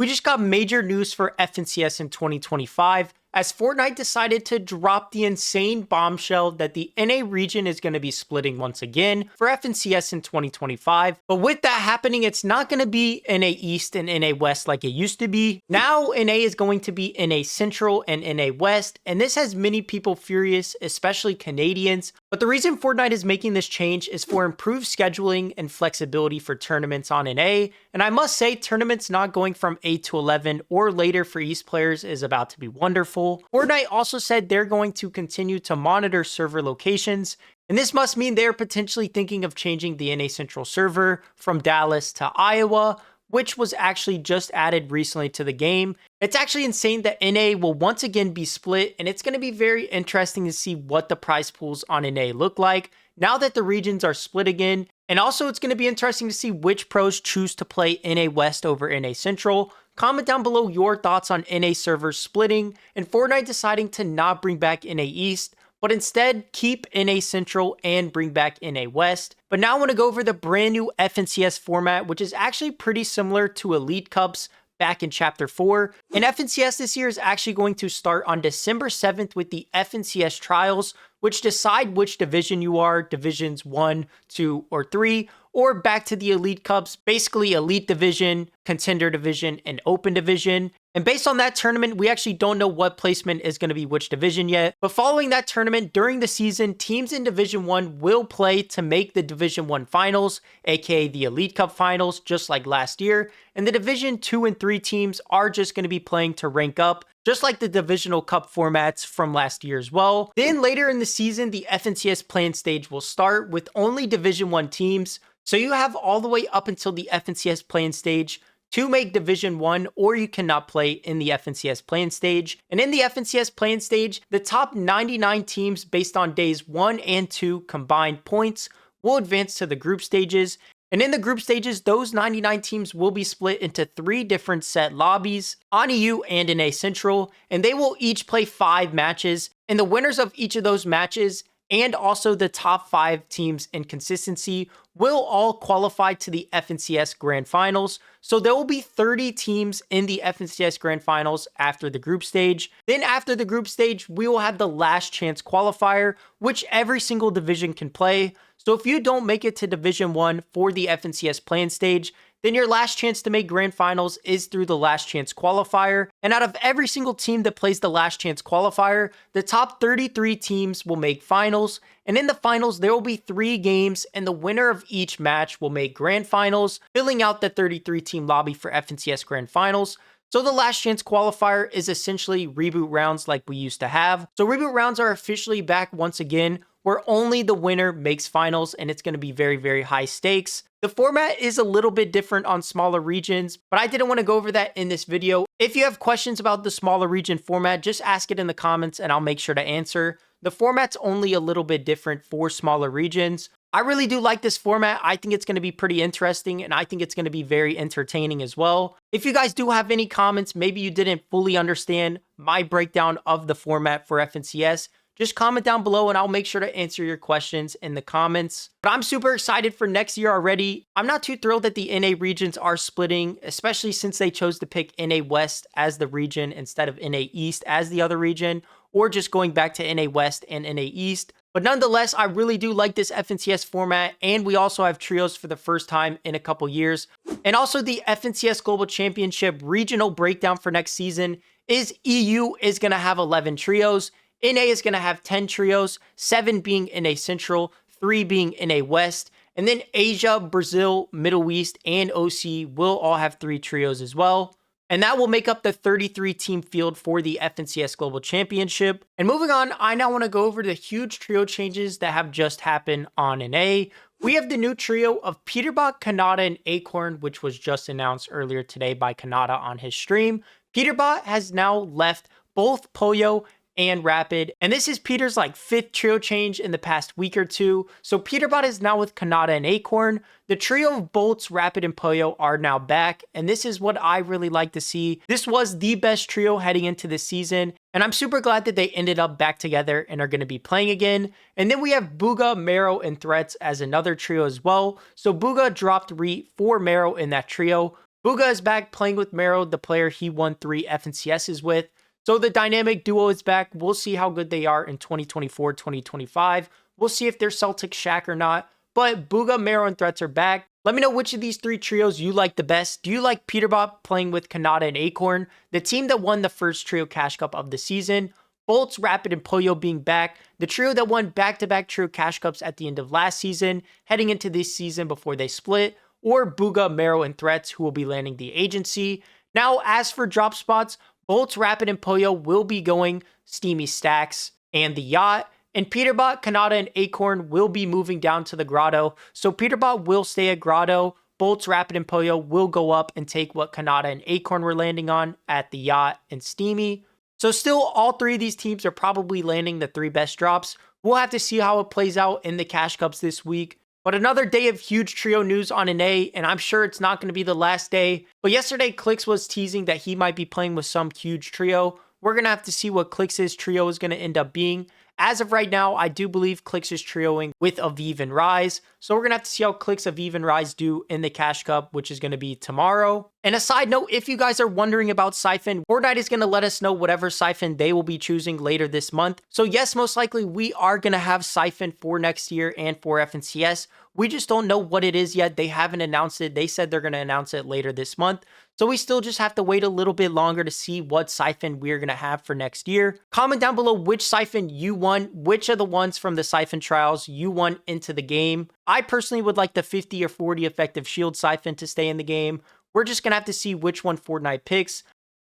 We just got major news for FNCS in 2025 as Fortnite decided to drop the insane bombshell that the NA region is going to be splitting once again for FNCS in 2025. But with that happening, it's not going to be NA East and NA West like it used to be. Now NA is going to be NA Central and NA West, and this has many people furious, especially Canadians. But the reason Fortnite is making this change is for improved scheduling and flexibility for tournaments on NA. And I must say, tournaments not going from 8 to 11 or later for East players is about to be wonderful. Fortnite also said they're going to continue to monitor server locations, and this must mean they're potentially thinking of changing the NA Central server from Dallas to Iowa, which was actually just added recently to the game. It's actually insane that NA will once again be split, and it's going to be very interesting to see what the prize pools on NA look like now that the regions are split again. And also, it's going to be interesting to see which pros choose to play NA West over NA Central. Comment down below your thoughts on NA servers splitting and Fortnite deciding to not bring back NA East, but instead keep NA Central and bring back NA West. But now I want to go over the brand new FNCS format, which is actually pretty similar to Elite Cups back in Chapter 4. And FNCS this year is actually going to start on December 7th with the FNCS Trials, which decide which division you are, Divisions 1, 2, or 3, or back to the Elite Cups, basically Elite Division, Contender Division, and Open Division. And based on that tournament, we actually don't know what placement is going to be which division yet. But following that tournament, during the season, teams in Division 1 will play to make the Division 1 finals, aka the Elite Cup finals, just like last year. And the Division 2 and 3 teams are just going to be playing to rank up, just like the Divisional Cup formats from last year as well. Then later in the season, the FNCS play-in stage will start with only Division 1 teams. So you have all the way up until the FNCS play-in stage to make Division 1, or you cannot play in the FNCS play-in stage. And in the FNCS play-in stage, the top 99 teams based on days 1 and 2 combined points will advance to the group stages. And in the group stages, those 99 teams will be split into 3 different set lobbies on EU and in NA Central, and they will each play 5 matches. And the winners of each of those matches and also the top 5 teams in consistency will all qualify to the FNCS Grand Finals. So there will be 30 teams in the FNCS Grand Finals after the group stage. Then after the group stage, we will have the last chance qualifier, which every single division can play. So if you don't make it to Division 1 for the FNCS play-in stage, then your last chance to make Grand Finals is through the last chance qualifier. And out of every single team that plays the last chance qualifier, the top 33 teams will make finals. And in the finals, there will be 3 games, and the winner of each match will make Grand Finals, filling out the 33 team lobby for FNCS Grand Finals. So the last chance qualifier is essentially reboot rounds like we used to have. So reboot rounds are officially back once again, where only the winner makes finals, and it's going to be very, very high stakes. The format is a little bit different on smaller regions, but I didn't want to go over that in this video. If you have questions about the smaller region format, just ask it in the comments and I'll make sure to answer. The format's only a little bit different for smaller regions. I really do like this format. I think it's going to be pretty interesting, and I think it's going to be very entertaining as well. If you guys do have any comments, maybe you didn't fully understand my breakdown of the format for FNCS, just comment down below and I'll make sure to answer your questions in the comments. But I'm super excited for next year already. I'm not too thrilled that the NA regions are splitting, especially since they chose to pick NA West as the region instead of NA East as the other region, or just going back to NA West and NA East. But nonetheless, I really do like this FNCS format, and we also have trios for the first time in a couple years. And also the FNCS Global Championship regional breakdown for next season is EU is going to have 11 trios. NA is going to have 10 trios, 7 being NA Central, 3 being NA West, and then Asia, Brazil, Middle East, and OC will all have 3 trios as well. And that will make up the 33 team field for the FNCS Global Championship. And moving on, I now want to go over the huge trio changes that have just happened on NA. We have the new trio of Peterbot, Kanata, and Acorn, which was just announced earlier today by Kanata on his stream. Peterbot has now left both Poyo and Rapid, and this is Peter's like 5th trio change in the past week or 2. So Peterbot is now with Kanata and Acorn. The trio of Bolts, Rapid, and Poyo are now back, and this is what I really like to see. This was the best trio heading into this season, and I'm super glad that they ended up back together and are going to be playing again. And then we have Booga, Marrow, and Threats as another trio as well. So Booga dropped Re for Marrow in that trio, Bugha is back playing with Mero, the player he won 3 FNCSs with. So the dynamic duo is back. We'll see how good they are in 2024, 2025. We'll see if they're Celtic Shaq or not. But Bugha, Mero, and Threats are back. Let me know which of these 3 trios you like the best. Do you like Peterbot playing with Kanata and Acorn, the team that won the first trio Cash Cup of the season? Bolts, Rapid, and Pollo being back, the trio that won back-to-back trio Cash Cups at the end of last season, heading into this season before they split, or Bugha, Mero, and Threats, who will be landing the agency. Now, as for drop spots, Bolts, Rapid, and Pollo will be going Steamy Stacks and the Yacht, and Peterbot, Kanata, and Acorn will be moving down to the Grotto. So Peterbot will stay at Grotto, Bolts, Rapid, and Pollo will go up and take what Kanata and Acorn were landing on at the Yacht and Steamy. So still, all 3 of these teams are probably landing the 3 best drops. We'll have to see how it plays out in the Cash Cups this week. But another day of huge trio news on an A, and I'm sure it's not going to be the last day. But yesterday, Clix was teasing that he might be playing with some huge trio. We're going to have to see what Clix's trio is going to end up being. As of right now, I do believe Clix is trioing with Aviv and Rise. So we're going to have to see how Clix, Aviv, and Rise do in the Cash Cup, which is going to be tomorrow. And a side note, if you guys are wondering about Siphon, Fortnite is going to let us know whatever Siphon they will be choosing later this month. So yes, most likely we are going to have Siphon for next year and for FNCS. We just don't know what it is yet. They haven't announced it. They said they're going to announce it later this month. So we still just have to wait a little bit longer to see what Siphon we're going to have for next year. Comment down below which Siphon you want, which of the ones from the Siphon trials you want into the game. I personally would like the 50 or 40 effective shield Siphon to stay in the game. We're just going to have to see which one Fortnite picks.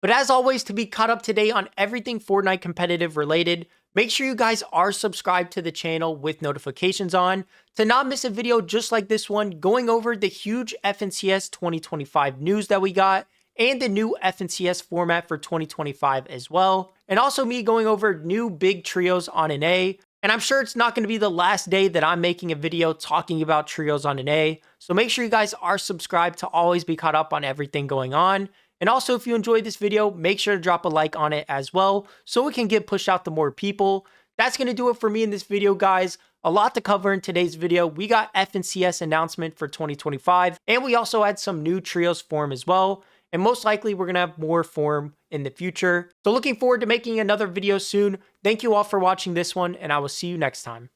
But as always, to be caught up to date on everything Fortnite competitive related, make sure you guys are subscribed to the channel with notifications on to not miss a video just like this one going over the huge FNCS 2025 news that we got and the new FNCS format for 2025 as well. And also me going over new big trios on an A. And I'm sure it's not going to be the last day that I'm making a video talking about trios on an A. So make sure you guys are subscribed to always be caught up on everything going on. And also, if you enjoyed this video, make sure to drop a like on it as well so it can get pushed out to more people. That's going to do it for me in this video, guys. A lot to cover in today's video. We got FNCS announcement for 2025, and we also had some new trios form as well. And most likely, we're going to have more form in the future. So looking forward to making another video soon. Thank you all for watching this one, and I will see you next time.